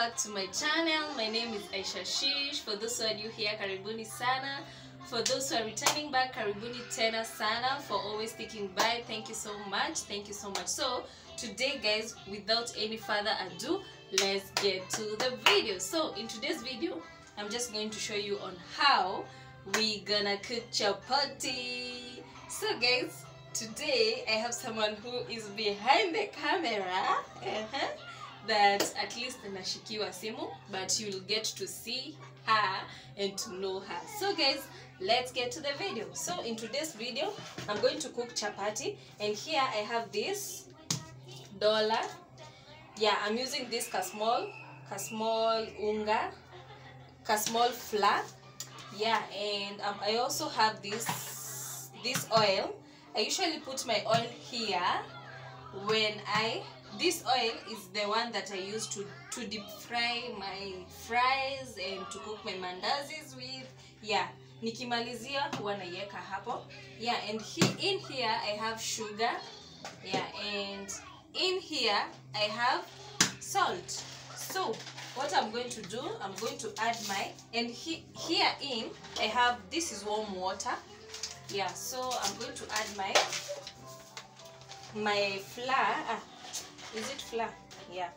back to my channel. My name is Aisha Shish. For those who are new here, karibuni sana. For those who are returning back, karibuni tena sana. For always sticking by, thank you so much. Thank you so much. So today guys, without any further ado, let's get to the video. So in today's video, I'm just going to show you on how we gonna cook chapati. So guys, today I have someone who is behind the camera that at least nashikiwa simu, but you'll get to see her and to know her. So guys, let's get to the video. So in today's video, I'm going to cook chapati, and here I have this dollar. Yeah, I'm using this kasmol unga, kasmol flour. Yeah, and I also have this oil. I usually put my oil here when this oil is the one that I use to deep fry my fries and to cook my mandazis with. Yeah, nikimalizia huwa naiweka hapo. Yeah, and in here I have sugar. Yeah, and in here I have salt. So what I'm going to do, I'm going to add and here I have, this is warm water. Yeah, so I'm going to add my flour. Is it flour? Yeah.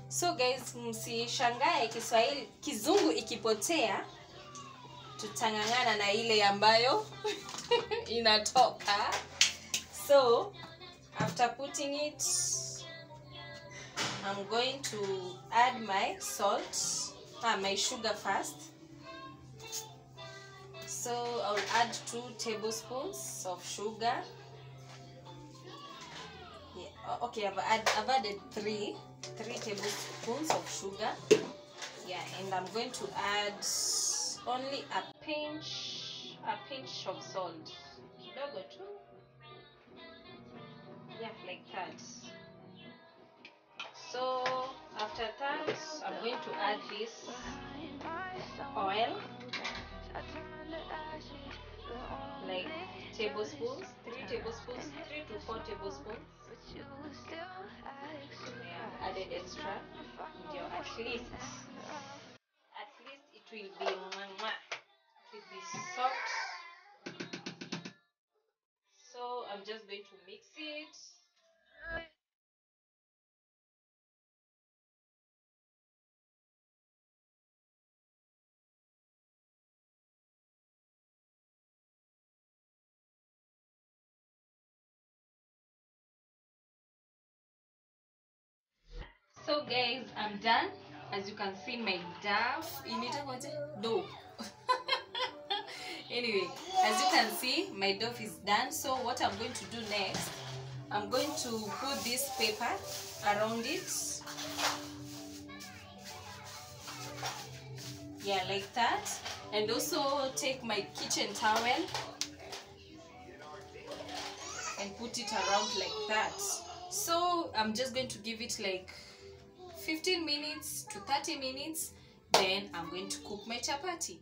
So guys, msishangae Kiswahili kizungu ikipotea, tutangangana na ile ambayo inatoka. So after putting it, I'm going to add my salt, my sugar first. So I'll add 2 tablespoons of sugar. Yeah, okay, I've added 3 tablespoons of sugar. Yeah, and I'm going to add only a pinch of salt. Kidogo tu. Yeah, like that. So after that, I'm going to add this oil, like tablespoons, 3 to 4 tablespoons. Yeah, added extra. At least it will be soft. So I'm just going to mix it. So guys, I'm done. As you can see, my dough. Anyway, as you can see, my dough is done. So what I'm going to do next, I'm going to put this paper around it. Yeah, like that. And also take my kitchen towel and put it around like that. So I'm just going to give it like 15 minutes to 30 minutes. Then I'm going to cook my chapati.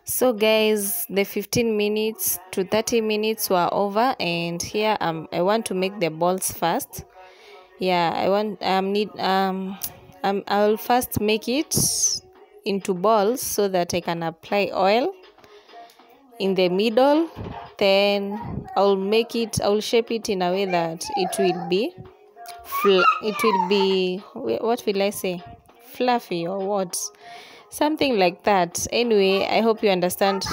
So guys, the 15 minutes to 30 minutes were over, and here I want to make the balls first. Yeah, I'll first make it into balls so that I can apply oil in the middle. Then I'll shape it in a way that it will be what will I say, fluffy or what, something like that. Anyway, I hope you understand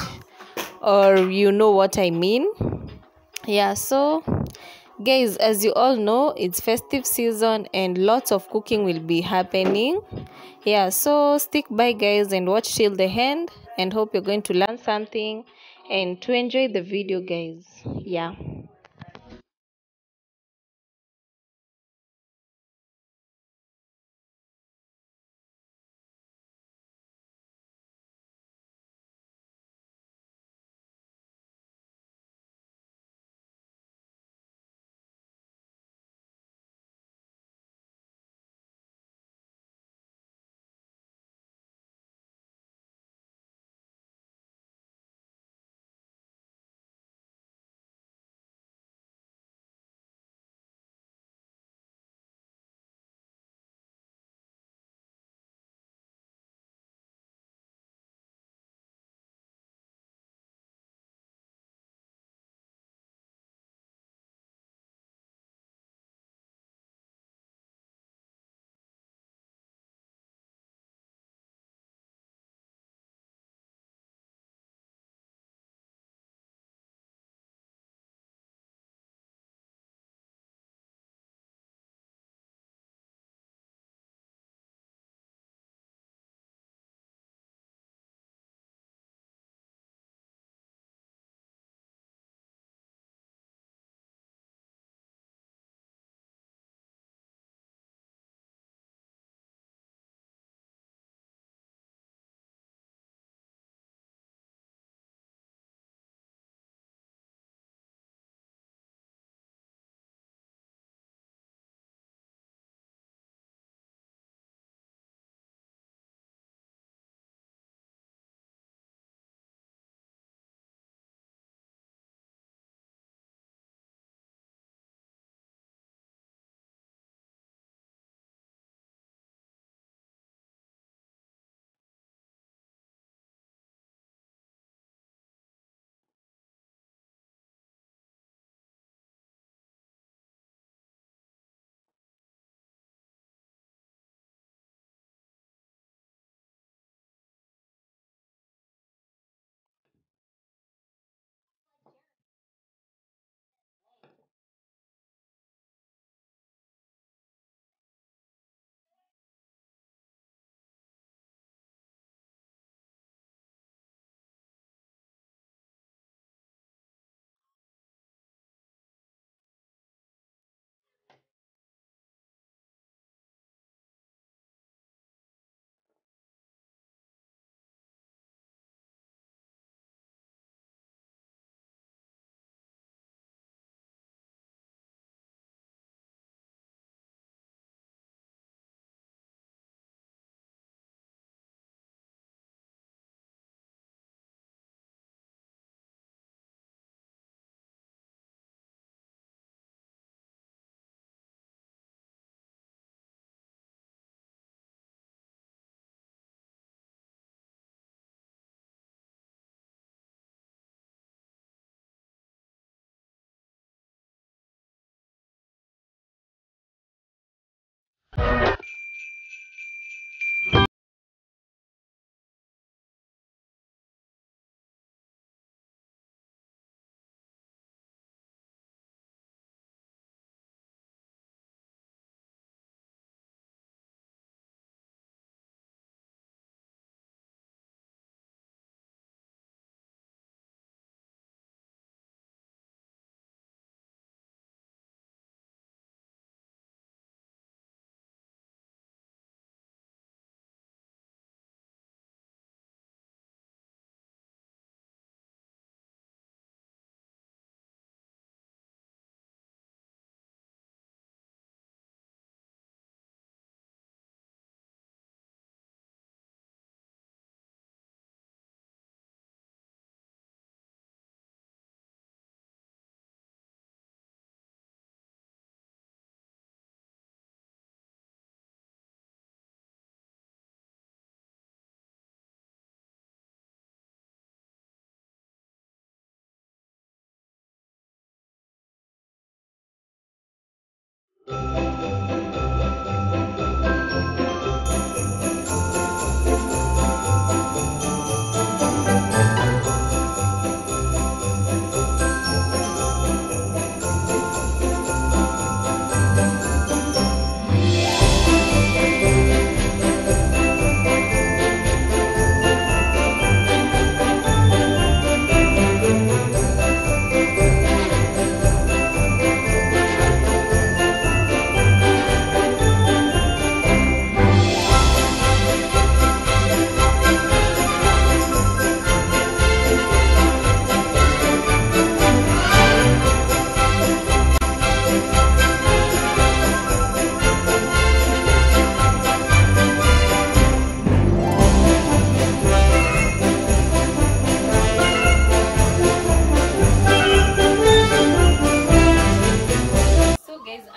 or you know what I mean. Yeah, so guys, as you all know, it's festive season and lots of cooking will be happening. Yeah, so stick by guys and watch till the end, and hope you're going to learn something and to enjoy the video guys. Yeah.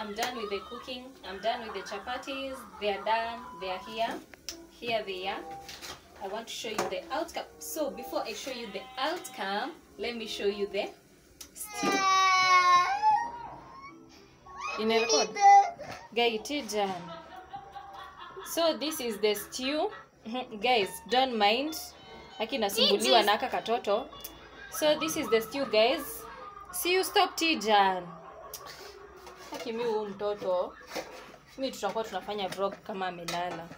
I'm done with the cooking. I'm done with the chapatis. They are done. They are here. Here they are. I want to show you the outcome. So before I show you the outcome, let me show you the stew. In a record. So this is the stew. Guys, don't mind. Akinasumbuliwa na aka katoto. So this is the stew, guys. See you, stop Tijan. Hakimi huyu mtoto. Mimi tutakuwa tunafanya vlog kama amelala.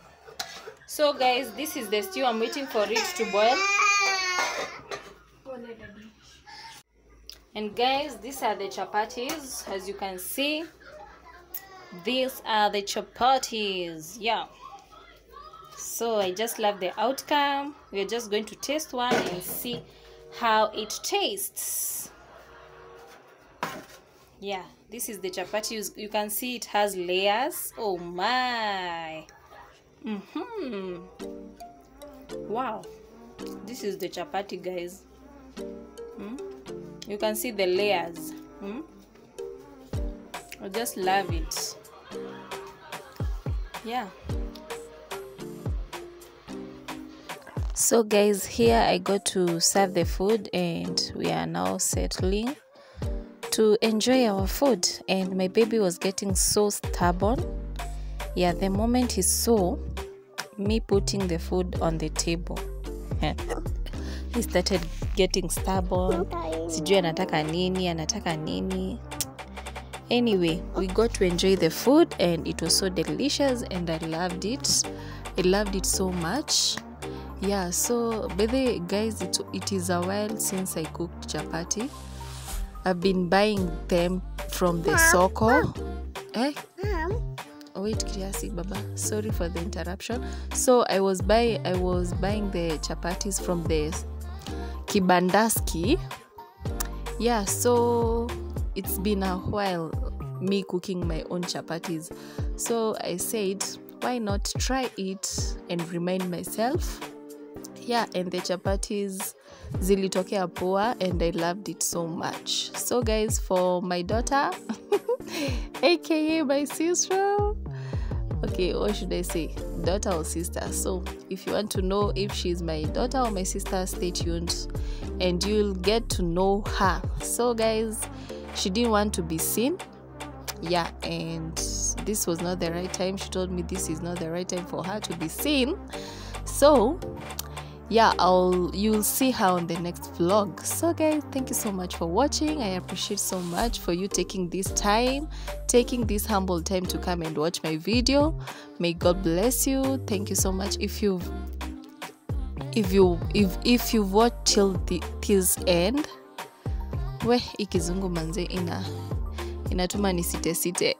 So guys, this is the stew. I'm waiting for it to boil. And guys, these are the chapatis. As you can see, these are the chapatis. Yeah. So I just love the outcome. We're just going to taste one and see how it tastes. Yeah, this is the chapati. You can see it has layers. Oh my. Wow, this is the chapati, guys. You can see the layers. I just love it. Yeah. So guys, here I got to serve the food and we are now settling to enjoy our food. And my baby was getting so stubborn. Yeah, the moment he saw me putting the food on the table, he started getting stubborn. Sijui anataka nini. Anyway, we got to enjoy the food and it was so delicious and I loved it. I loved it so much. Yeah, so by the way, guys, it is a while since I cooked chapati. I've been buying them from the soko. Wait, Kiasi Baba. Sorry for the interruption. So I was buying the chapatis from the Kibandaski. Yeah, so it's been a while me cooking my own chapatis. So I said, why not try it and remind myself? Yeah, and the chapatis zilitokea poa and I loved it so much. So guys, for my daughter, aka my sister, okay, what should I say, daughter or sister? So if you want to know if she's my daughter or my sister, stay tuned and you'll get to know her. So guys, she didn't want to be seen. Yeah, and this was not the right time. She told me this is not the right time for her to be seen. So yeah, you'll see her on the next vlog. So guys, thank you so much for watching. I appreciate so much for you taking this humble time to come and watch my video. May God bless you. Thank you so much. If you've watched till this end, we ikizungu manze inatuma nisite.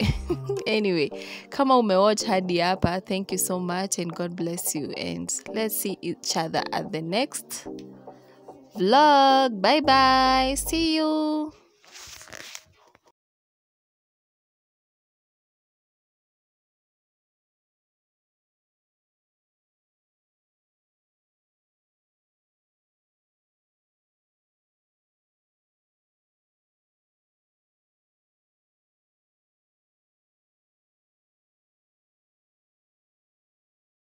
Anyway, kama umewatch hadi hapa, thank you so much and God bless you, and let's see each other at the next vlog. Bye bye, see you.